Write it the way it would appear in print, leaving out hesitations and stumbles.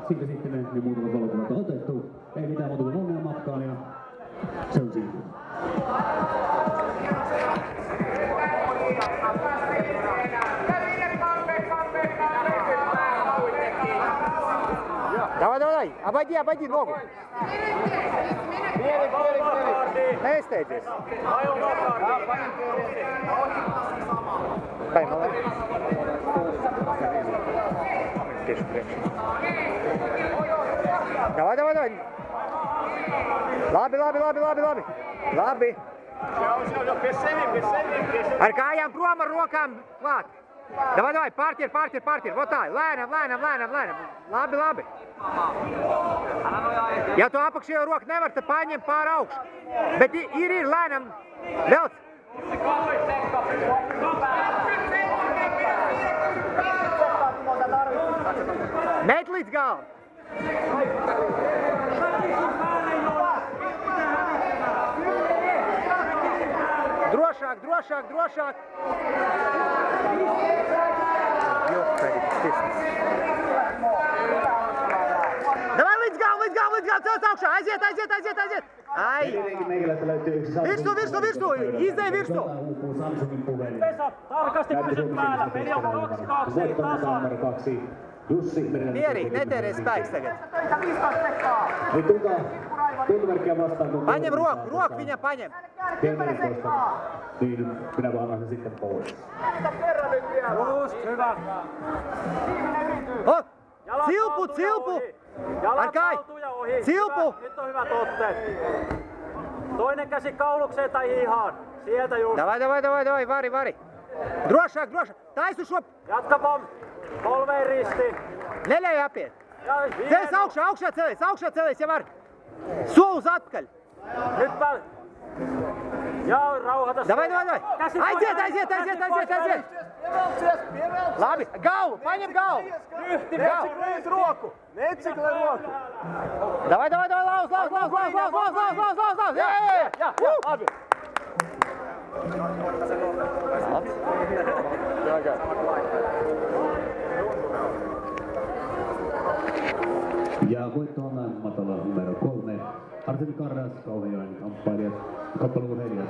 Siitä sitten ne muutamat valokuvat on otettu. Ei mitään muuta kuin onnea matkaan ja se on siinä. Давай, обойди ногу. На эстете. Päin, молодец. Давай. Labi. Ar kājām prom, ar rokām klāt. Давай, partir, votāji, lēnām. Labi. Ja tu apakšējo roku nevar, tad paņem pār augšu. Bet ir lēnām. Velc. Met līdz galam. Drošāk. Давай līdz galam, cels augšā, aiziet! Ai! Virstu! Izdei virstu! Vesa, tarkasti pysyt päällä, peli on 2-2, eli tasan. Mieri, eteen edes päiks tagad. Nyt tuntomerkkiä vastaan. Paņem roku viņa paņem. 10, niin minä vaan annan sen sitten pois. Just, hyvä. Silpu! Jalat Arkai! haltuun ohi. Silpu! Nyt on hyvät otteet. Toinen käsi kaulukseen tai hihaan. Sieltä just. Давай, vari. Drošāk. Taisu šo. Jatka pom. Polveen ristiin. Neļauj apiet. Ceļas augšā celies, ja var. Solis atkaļ. Nyt päälle. Ja rauhata. Davai. Aiziet. Labi, galvu, paņem galvu. Netsiklē roku. Davai, lauz. Jā, labi. Ja voittoon matala numero 3. Arseni Karras, Kauhajoen kamppailijat, kappaluvun 4.